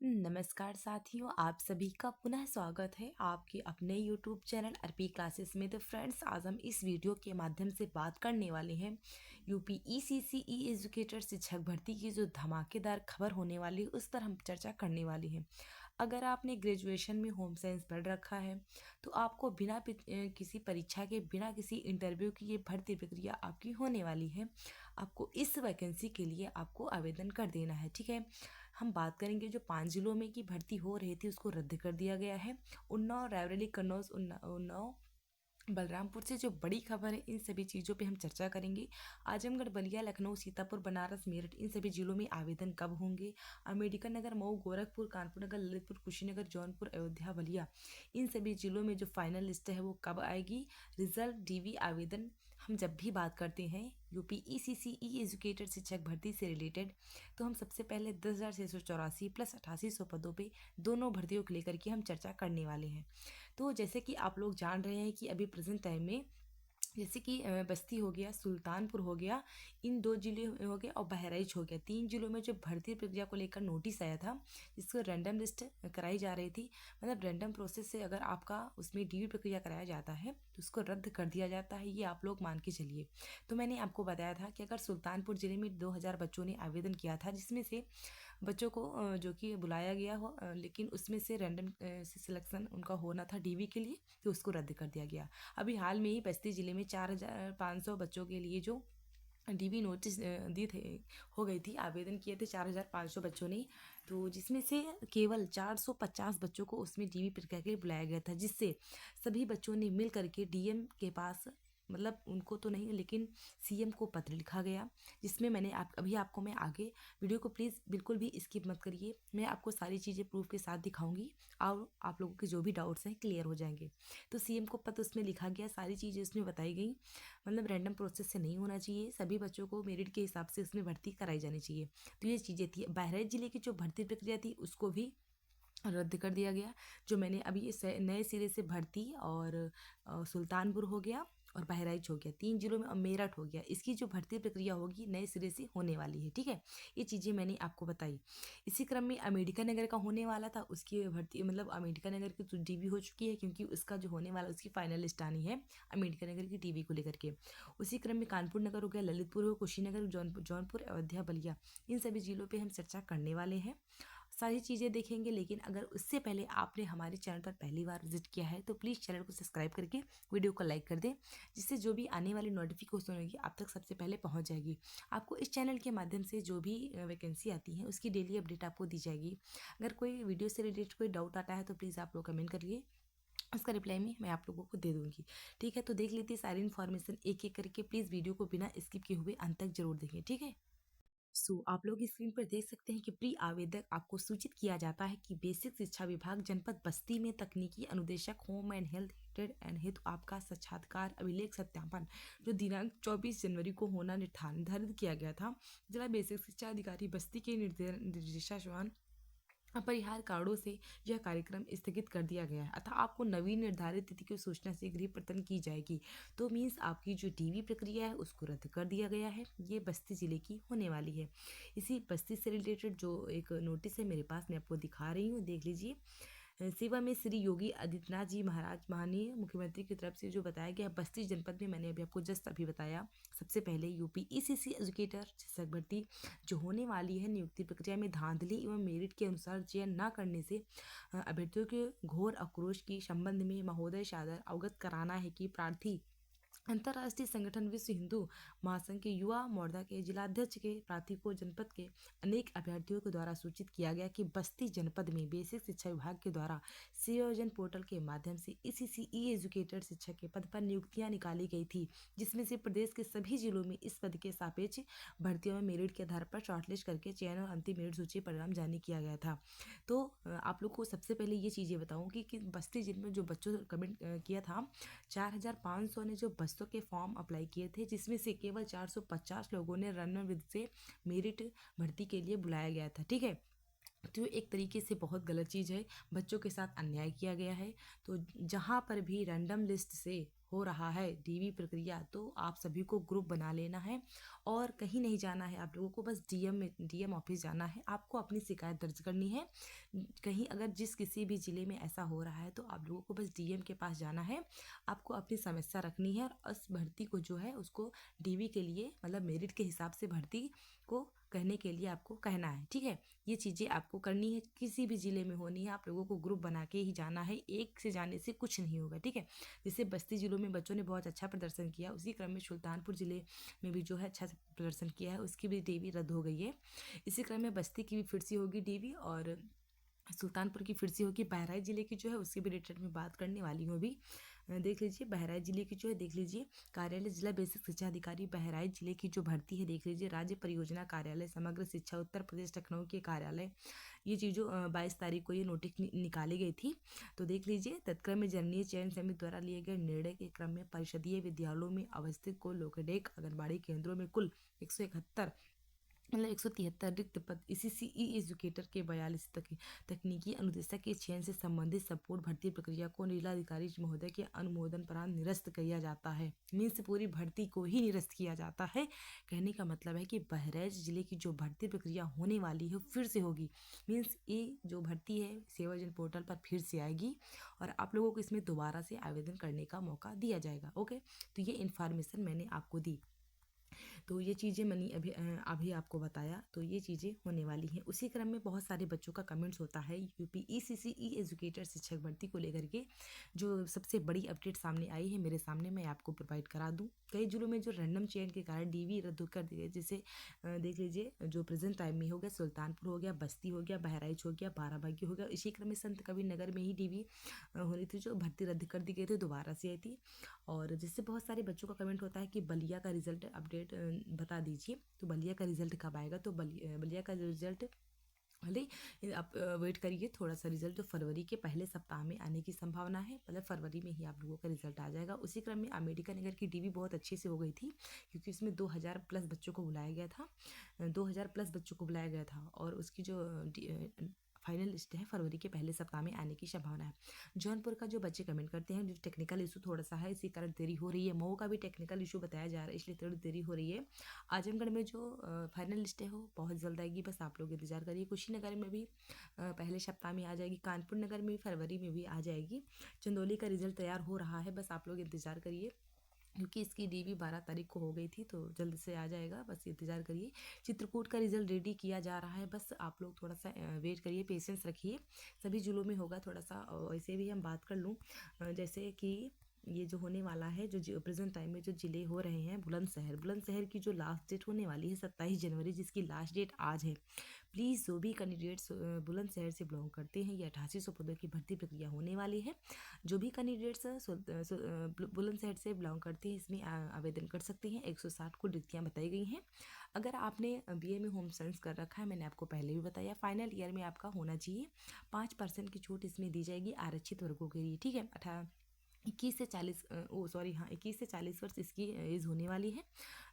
नमस्कार साथियों, आप सभी का पुनः स्वागत है आपके अपने यूट्यूब चैनल अर्पी क्लासेस में। तो फ्रेंड्स, आज हम इस वीडियो के माध्यम से बात करने वाले हैं यूपी ईसीसीई एजुकेटर शिक्षक भर्ती की जो धमाकेदार खबर होने वाली है उस पर हम चर्चा करने वाले हैं। अगर आपने ग्रेजुएशन में होम साइंस पढ़ रखा है तो आपको बिना किसी परीक्षा के, बिना किसी इंटरव्यू की ये भर्ती प्रक्रिया आपकी होने वाली है। आपको इस वैकेंसी के लिए आपको आवेदन कर देना है, ठीक है। हम बात करेंगे जो 5 जिलों में की भर्ती हो रही थी उसको रद्द कर दिया गया है। उन्नाव, रायबरेली, कन्नौज, उन्नाव, बलरामपुर से जो बड़ी खबर है इन सभी चीज़ों पे हम चर्चा करेंगे। आजमगढ़, बलिया, लखनऊ, सीतापुर, बनारस, मेरठ, इन सभी जिलों में आवेदन कब होंगे। अम्बेडकर नगर, मऊ, गोरखपुर, कानपुर नगर, ललितपुर, कुशीनगर, जौनपुर, अयोध्या, बलिया, इन सभी जिलों में जो फाइनल लिस्ट है वो कब आएगी। रिजल्ट, डीवी, आवेदन। हम जब भी बात करते हैं यूपी ईसीसीई एजुकेटर शिक्षक भर्ती से रिलेटेड तो हम सबसे पहले 10,684 प्लस 8800 पदों पे दोनों भर्तियों को लेकर के हम चर्चा करने वाले हैं। तो जैसे कि आप लोग जान रहे हैं कि अभी प्रेजेंट टाइम में जैसे कि बस्ती हो गया, सुल्तानपुर हो गया, इन 2 जिले हो गए और बहराइच हो गया। 3 जिलों में जो भर्ती प्रक्रिया को लेकर नोटिस आया था जिसको रैंडम लिस्ट कराई जा रही थी, मतलब रैंडम प्रोसेस से अगर आपका उसमें डीवी प्रक्रिया कराया जाता है तो उसको रद्द कर दिया जाता है, ये आप लोग मान के चलिए। तो मैंने आपको बताया था कि अगर सुल्तानपुर जिले में 2000 बच्चों ने आवेदन किया था जिसमें से बच्चों को जो कि बुलाया गया हो, लेकिन उसमें से रैंडम से सिलेक्शन उनका होना था डीवी के लिए, तो उसको रद्द कर दिया गया। अभी हाल में ही बस्ती जिले में 4500 बच्चों के लिए जो डीवी नोटिस दी थे, हो गई थी, आवेदन किए थे 4500 बच्चों ने। तो जिसमें से केवल 450 बच्चों को उसमें डीवी प्रक्रिया के लिए बुलाया गया था, जिससे सभी बच्चों ने मिल करके डीएम के पास, मतलब उनको तो नहीं लेकिन सीएम को पत्र लिखा गया, जिसमें मैंने अभी आपको मैं आगे, वीडियो को प्लीज़ बिल्कुल भी स्किप मत करिए, मैं आपको सारी चीज़ें प्रूफ के साथ दिखाऊंगी और आप लोगों के जो भी डाउट्स हैं क्लियर हो जाएंगे। तो सीएम को पत्र उसमें लिखा गया, सारी चीज़ें उसमें बताई गई, मतलब रैंडम प्रोसेस से नहीं होना चाहिए, सभी बच्चों को मेरिट के हिसाब से उसमें भर्ती कराई जानी चाहिए। तो ये चीज़ें थी। बहराइच जिले की जो भर्ती प्रक्रिया थी उसको भी रद्द कर दिया गया। जो मैंने अभी ये नए सिरे से भर्ती और सुल्तानपुर हो गया और बहराइच हो गया, 3 जिलों में, और मेरठ हो गया, इसकी जो भर्ती प्रक्रिया होगी नए सिरे से होने वाली है, ठीक है। ये चीज़ें मैंने आपको बताई। इसी क्रम में अम्बेडकर नगर का होने वाला था, उसकी भर्ती, मतलब अम्बेडकर नगर की तो डीवी हो चुकी है क्योंकि उसका जो होने वाला उसकी फाइनल लिस्ट आनी है अम्बेडकर नगर की डीवी को लेकर के। उसी क्रम में कानपुर नगर हो गया, ललितपुर हो, कुशीनगर, जौनपुर, अयोध्या, बलिया, इन सभी जिलों पर हम चर्चा करने वाले हैं, सारी चीज़ें देखेंगे। लेकिन अगर उससे पहले आपने हमारे चैनल पर पहली बार विजिट किया है तो प्लीज़ चैनल को सब्सक्राइब करके वीडियो को लाइक कर दें, जिससे जो भी आने वाली नोटिफिकेशन होगी आप तक सबसे पहले पहुंच जाएगी। आपको इस चैनल के माध्यम से जो भी वैकेंसी आती है उसकी डेली अपडेट आपको दी जाएगी। अगर कोई वीडियो से रिलेटेड कोई डाउट आता है तो प्लीज़ आप लोग कमेंट करिए, उसका रिप्लाई में मैं आप लोगों को दे दूंगी, ठीक है। तो देख लीजिए सारी इन्फॉर्मेशन एक एक करके, प्लीज़ वीडियो को बिना स्किप किए हुए अंत तक जरूर देखें, ठीक है। आप लोग स्क्रीन पर देख सकते हैं कि प्री आवेदक आपको सूचित किया जाता है कि बेसिक शिक्षा विभाग जनपद बस्ती में तकनीकी अनुदेशक होम एंड हेल्थ एंड हेतु आपका साक्षात्कार अभिलेख सत्यापन जो दिनांक 24 जनवरी को होना निर्धारित किया गया था, जिला बेसिक शिक्षा अधिकारी बस्ती के निर्देशानुसार अपरिहार्य कारणों से यह कार्यक्रम स्थगित कर दिया गया है, अतः आपको नवीन निर्धारित तिथि की सूचना शीघ्र ही प्रदान की जाएगी। तो मीन्स आपकी जो डीवी प्रक्रिया है उसको रद्द कर दिया गया है, ये बस्ती जिले की होने वाली है। इसी बस्ती से रिलेटेड जो एक नोटिस है मेरे पास, मैं आपको दिखा रही हूँ, देख लीजिए। सेवा में श्री योगी आदित्यनाथ जी महाराज माननीय मुख्यमंत्री की तरफ से जो बताया गया है बस्ती जनपद में, मैंने अभी आपको जस्ट अभी बताया। सबसे पहले यूपी ईसीसी एजुकेटर शिक्षक भर्ती जो होने वाली है, नियुक्ति प्रक्रिया में धांधली एवं मेरिट के अनुसार चयन न करने से अभ्यर्थियों के घोर आक्रोश की संबंध में महोदय सादर अवगत कराना है कि प्रार्थी अंतर्राष्ट्रीय संगठन विश्व हिंदू महासंघ के युवा मोर्चा के जिलाध्यक्ष के प्रार्थी को जनपद के अनेक अभ्यर्थियों के द्वारा सूचित किया गया कि बस्ती जनपद में बेसिक शिक्षा विभाग के द्वारा सेवायोजन पोर्टल के माध्यम से ईसीसीई एजुकेटर शिक्षक के पद पर नियुक्तियां निकाली गई थी, जिसमें से प्रदेश के सभी जिलों में इस पद के सापेक्ष भर्तियों में मेरिट के आधार पर शॉर्टलिस्ट करके चयन और अंतिम मेरिट सूची परिणाम जारी किया गया था। तो आप लोग को सबसे पहले ये चीज़ें बताऊंगी कि बस्ती जिले में जो बच्चों कमेंट किया था, 4500 ने जो बसों के फॉर्म अप्लाई किए थे, जिसमें से केवल 450 लोगों ने रैंडम विधि से मेरिट भर्ती के लिए बुलाया गया था, ठीक है। तो एक तरीके से बहुत गलत चीज़ है, बच्चों के साथ अन्याय किया गया है। तो जहाँ पर भी रैंडम लिस्ट से हो रहा है डीवी प्रक्रिया, तो आप सभी को ग्रुप बना लेना है और कहीं नहीं जाना है आप लोगों को, बस डीएम ऑफिस जाना है, आपको अपनी शिकायत दर्ज करनी है। कहीं अगर जिस किसी भी ज़िले में ऐसा हो रहा है तो आप लोगों को बस डीएम के पास जाना है, आपको अपनी समस्या रखनी है और उस भर्ती को जो है उसको डीवी के लिए मतलब मेरिट के हिसाब से भर्ती को कहने के लिए आपको कहना है, ठीक है। ये चीज़ें आपको करनी है, किसी भी ज़िले में होनी है, आप लोगों को ग्रुप बना के ही जाना है, एक से जाने से कुछ नहीं होगा, ठीक है। जैसे बस्ती ज़िलों में बच्चों ने बहुत अच्छा प्रदर्शन किया, उसी क्रम में सुल्तानपुर ज़िले में भी जो है अच्छा से प्रदर्शन किया है, उसकी भी डीवी रद्द हो गई है। इसी क्रम में बस्ती की भी फिर से होगी डीवी और सुल्तानपुर की फिर से होगी। बहराइच ज़िले की जो है उसके भी रिलेटेड में बात करने वाली हूँ अभी। देख लीजिए बहराइच ज़िले की जो है, देख लीजिए कार्यालय जिला बेसिक शिक्षा अधिकारी बहराइच ज़िले की जो भर्ती है, देख लीजिए राज्य परियोजना कार्यालय समग्र शिक्षा उत्तर प्रदेश लखनऊ के कार्यालय, ये चीज़ों 22 तारीख को ये नोटिस निकाली गई थी। तो देख लीजिए तत्क्रम में जननीय चयन समिति द्वारा लिए गए निर्णय के क्रम में परिषदीय विद्यालयों में अवस्थित को लोकडेक आंगनबाड़ी केंद्रों में कुल 171 मतलब 173 रिक्त पद इसी सीई एजुकेटर के 42 तकनीकी अनुदेशक के चयन से संबंधित संपूर्ण भर्ती प्रक्रिया को जिलाधिकारी महोदय के अनुमोदन पर निरस्त किया जाता है। मीन्स पूरी भर्ती को ही निरस्त किया जाता है। कहने का मतलब है कि बहराइच जिले की जो भर्ती प्रक्रिया होने वाली है फिर से होगी। मीन्स ये जो भर्ती है सेवाजन पोर्टल पर फिर से आएगी और आप लोगों को इसमें दोबारा से आवेदन करने का मौका दिया जाएगा। ओके, तो ये इन्फॉर्मेशन मैंने आपको दी। तो ये चीज़ें मैंने अभी आपको बताया, तो ये चीज़ें होने वाली हैं। उसी क्रम में बहुत सारे बच्चों का कमेंट्स होता है यूपी ईसीसीई एजुकेटर शिक्षक भर्ती को लेकर के, जो सबसे बड़ी अपडेट सामने आई है मेरे सामने, मैं आपको प्रोवाइड करा दूँ। कई जिलों में जो रैंडम चयन के कारण डीवी रद्द कर दिए, जैसे देख लीजिए जो प्रेजेंट टाइम में हो गया सुल्तानपुर हो गया, बस्ती हो गया, बहराइच हो गया, बाराबंकी हो गया। इसी क्रम में संत कबीर नगर में ही डीवी होनी थी, जो भर्ती रद्द कर दी गई थी, दोबारा से आई थी। और जिससे बहुत सारे बच्चों का कमेंट होता है कि बलिया का रिजल्ट अपडेट बता दीजिए। तो बलिया का रिजल्ट कब आएगा? तो बलिया का रिजल्ट भले आप वेट करिए थोड़ा सा, रिजल्ट जो फरवरी के पहले सप्ताह में आने की संभावना है, मतलब फरवरी में ही आप लोगों का रिजल्ट आ जाएगा। उसी क्रम में अम्बेडकर नगर की डीवी बहुत अच्छे से हो गई थी, क्योंकि इसमें 2000 प्लस बच्चों को बुलाया गया था, 2000 प्लस बच्चों को बुलाया गया था और उसकी जो फाइनल लिस्ट है फरवरी के पहले सप्ताह में आने की संभावना है। जौनपुर का जो बच्चे कमेंट करते हैं जो टेक्निकल इशू थोड़ा सा है, इसी कारण देरी हो रही है। मऊ का भी टेक्निकल इशू बताया जा रहा है, इसलिए थोड़ी देरी हो रही है। आजमगढ़ में जो फाइनल लिस्ट है वो बहुत जल्द आएगी, बस आप लोग इंतजार करिए। कुशीनगर में भी पहले सप्ताह में आ जाएगी, कानपुर नगर में भी फरवरी में भी आ जाएगी। चंदौली का रिजल्ट तैयार हो रहा है, बस आप लोग इंतजार करिए, क्योंकि इसकी डीवी 12 तारीख को हो गई थी, तो जल्द से आ जाएगा, बस इंतजार करिए। चित्रकूट का रिजल्ट रेडी किया जा रहा है, बस आप लोग थोड़ा सा वेट करिए, पेशेंस रखिए। सभी जिलों में होगा थोड़ा सा। वैसे भी हम बात कर लूँ, जैसे कि ये जो होने वाला है, जो प्रेजेंट टाइम में जो जिले हो रहे हैं, बुलंदशहर की जो लास्ट डेट होने वाली है 27 जनवरी, जिसकी लास्ट डेट आज है। प्लीज़ जो भी कैंडिडेट्स बुलंदशहर से बिलोंग करते हैं, ये 8800 पदों की भर्ती प्रक्रिया होने वाली है। जो भी कैंडिडेट्स बुलंदशहर से बिलोंग करते हैं, इसमें आवेदन कर सकते हैं। 160 कुल रिक्तियाँ बताई गई हैं। अगर आपने बीए में होम साइंस कर रखा है, मैंने आपको पहले भी बताया, फाइनल ईयर में आपका होना चाहिए। 5% की छूट इसमें दी जाएगी आरक्षित वर्गों के लिए, ठीक है। 21 से 40 वर्ष इसकी एज होने वाली है।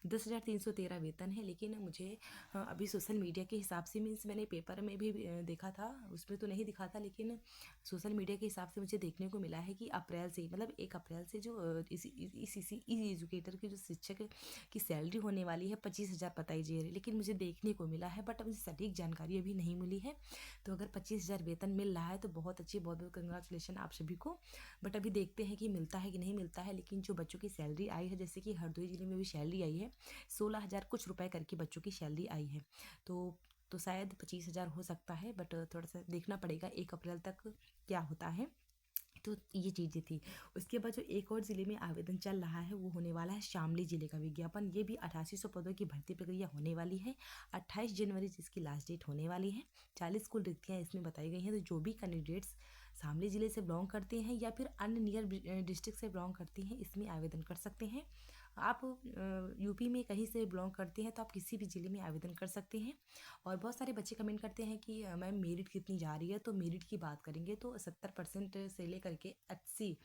10,313 वेतन है, लेकिन मुझे अभी सोशल मीडिया के हिसाब से, मीन्स मैंने पेपर में भी देखा था, उसमें तो नहीं दिखा था, लेकिन सोशल मीडिया के हिसाब से मुझे देखने को मिला है कि अप्रैल से, मतलब 1 अप्रैल से जो इस एजुकेटर की जो शिक्षक की सैलरी होने वाली है 25,000 बताई जा रही है, लेकिन मुझे देखने को मिला है, बट मुझे सटीक जानकारी अभी नहीं मिली है। तो अगर 25,000 वेतन मिल रहा है तो बहुत अच्छी, बहुत बहुत कंग्रेचुलेशन आप सभी को। बट अभी देखते हैं कि मिलता है कि नहीं मिलता है। लेकिन जो बच्चों की सैलरी आई है, जैसे कि हरदोई जिले में भी सैलरी आई है, 16,000 कुछ रुपए करके बच्चों की सैलरी आई है। तो शायद 25,000 हो सकता है, बट थोड़ा सा देखना पड़ेगा 1 अप्रैल तक क्या होता है। तो ये चीज़ें थी। उसके बाद जो एक और ज़िले में आवेदन चल रहा है, वो होने वाला है शामली ज़िले का विज्ञापन। ये भी 8800 पदों की भर्ती प्रक्रिया होने वाली है। 28 जनवरी जिसकी लास्ट डेट होने वाली है। 40 कुल रिक्तियाँ इसमें बताई गई हैं। तो जो भी कैंडिडेट्स शामली ज़िले से बिलोंग करते हैं या फिर अन्य नियर डिस्ट्रिक्ट से बिलोंग करते हैं, इसमें आवेदन कर सकते हैं। आप यूपी में कहीं से बिलोंग करते हैं तो आप किसी भी ज़िले में आवेदन कर सकते हैं। और बहुत सारे बच्चे कमेंट करते हैं कि मैम मेरिट कितनी जा रही है, तो मेरिट की बात करेंगे तो 70% से लेकर के 80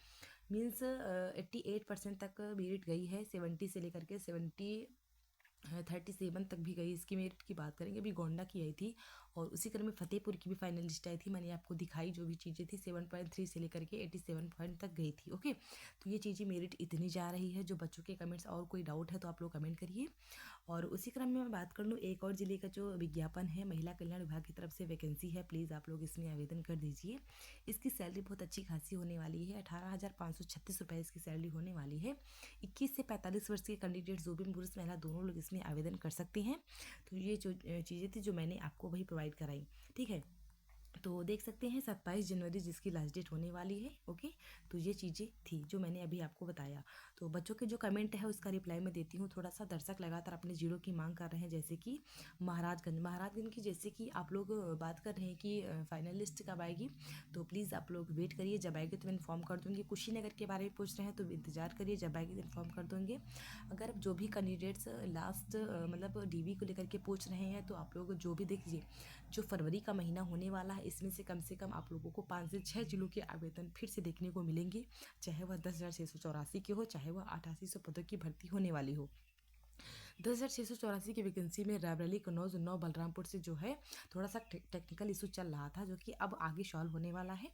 मीन्स 88% तक मेरिट गई है। 70 से लेकर के 37 तक भी गई। इसकी मेरिट की बात करेंगे, अभी गोंडा की आई थी और उसी क्रम में फतेहपुर की भी फाइनल लिस्ट आई थी, मैंने आपको दिखाई जो भी चीज़ें थी 7.3 से लेकर के 87 पॉइंट तक गई थी। ओके, तो ये चीज़ें मेरिट इतनी जा रही है। जो बच्चों के कमेंट्स और कोई डाउट है तो आप लोग कमेंट करिए। और उसी क्रम में मैं बात कर लूँ, एक और ज़िले का जो विज्ञापन है, महिला कल्याण विभाग की तरफ से वैकेंसी है, प्लीज़ आप लोग इसमें आवेदन कर दीजिए। इसकी सैलरी बहुत अच्छी खासी होने वाली है, 18,536 रुपये इसकी सैलरी होने वाली है। 21 से 45 वर्ष के कैंडिडेट जो भी पुरुष महिला दोनों लोग इसमें आवेदन कर सकते हैं। तो ये जो चीज़ें थी जो मैंने आपको वही प्रोवाइड कराई, ठीक है। तो देख सकते हैं 27 जनवरी जिसकी लास्ट डेट होने वाली है। ओके, तो ये चीज़ें थी जो मैंने अभी आपको बताया। तो बच्चों के जो कमेंट है उसका रिप्लाई मैं देती हूँ। थोड़ा सा दर्शक लगातार अपने जीरो की मांग कर रहे हैं, जैसे कि महाराजगंज की, जैसे कि आप लोग बात कर रहे हैं कि फाइनल लिस्ट कब आएगी। तो प्लीज़ आप लोग वेट करिए, जब आएगी तो मैं इन्फॉर्म कर दूँगी। कुशीनगर के बारे में पूछ रहे हैं तो इंतजार करिए, जब आएगी तो इन्फॉर्म कर दूँगी। अगर जो भी कैंडिडेट्स लास्ट मतलब डीवी को लेकर के पूछ रहे हैं तो आप लोग जो भी देखिए, जो फरवरी का महीना होने वाला है इसमें से कम आप लोगों को 5 से 6 जिलों के आवेदन फिर से देखने को मिलेंगे, चाहे वह 10,684 के हो, चाहे वह 8800 पदों की भर्ती होने वाली हो। 10,684 की वैकेंसी में रायबरेली, कन्नौज, उन्नाव, बलरामपुर से जो है थोड़ा सा टेक्निकल इशू चल रहा था, जो कि अब आगे सॉल्व होने वाला है।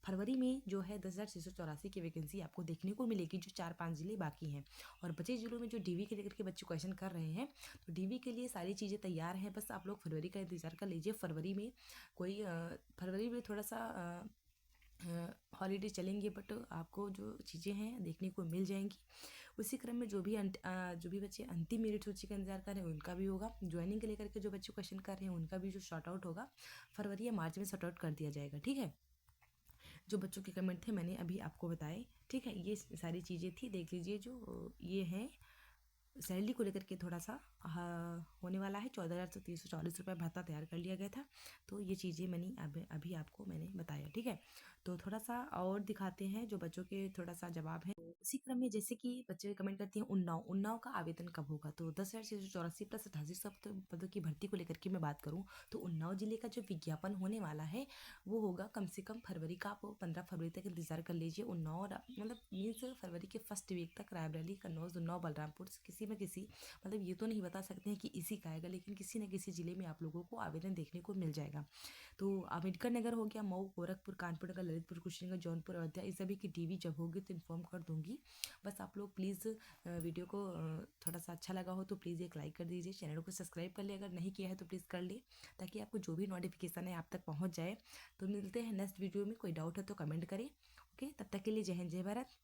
फरवरी में जो है 10,684 की वैकेंसी आपको देखने को मिलेगी, जो 4-5 जिले बाकी हैं। और बचे जिलों में जो डीवी के लेकर के बच्चे क्वेश्चन कर रहे हैं, तो डीवी के लिए सारी चीज़ें तैयार हैं, बस आप लोग फरवरी का इंतजार कर लीजिए। फरवरी में थोड़ा सा हॉलीडे चलेंगे, बट आपको जो चीज़ें हैं देखने को मिल जाएंगी। उसी क्रम में जो भी बच्चे अंतिम मेरिट सूची का इंतजार कर रहे हैं उनका भी होगा। ज्वाइनिंग के लेकर के जो बच्चे क्वेश्चन कर रहे हैं उनका भी जो शॉर्ट आउट होगा फरवरी या मार्च में शॉर्ट आउट कर दिया जाएगा, ठीक है। जो बच्चों के कमेंट थे मैंने अभी आपको बताए, ठीक है। ये सारी चीज़ें थी, देख लीजिए। जो ये है सैलरी को लेकर के थोड़ा सा होने वाला है, 14,340 रुपये भत्ता तैयार कर लिया गया था। तो ये चीज़ें मैंने अभी आपको मैंने बताया, ठीक है। तो थोड़ा सा और दिखाते हैं जो बच्चों के थोड़ा सा जवाब है। तो उसी क्रम में जैसे कि बच्चे कमेंट करते हैं उन्नाव का आवेदन कब होगा। तो 10,684 प्लस 8800 पदों की भर्ती को लेकर के मैं बात करूँ तो उन्नाव जिले का जो विज्ञापन होने वाला है वो होगा कम से कम फरवरी का। आप 15 फरवरी तक इंतजार कर लीजिए। उन्नाव मतलब मीन्स फरवरी के फर्स्ट वीक तक रायबरेली, कन्नौज, उन्नाव, बलरामपुर से किसी में किसी, मतलब ये तो नहीं बता सकते हैं कि इसी का आएगा, लेकिन किसी न किसी जिले में आप लोगों को आवेदन देखने को मिल जाएगा। तो अम्बेडकर नगर हो गया, मऊ, गोरखपुर, कानपुर नगर, ललितपुर, कुशीनगर, जौनपुर, अयोध्या, इस सभी की डीवी जब होगी तो इन्फॉर्म कर दूंगी। बस आप लोग प्लीज़ वीडियो को थोड़ा सा अच्छा लगा हो तो प्लीज़ एक लाइक कर दीजिए, चैनल को सब्सक्राइब कर ले, अगर नहीं किया है तो प्लीज़ कर ले, ताकि आपको जो भी नोटिफिकेशन है आप तक पहुँच जाए। तो मिलते हैं नेक्स्ट वीडियो में, कोई डाउट है तो कमेंट करें। ओके, तब तक के लिए जय हिंद, जय भारत।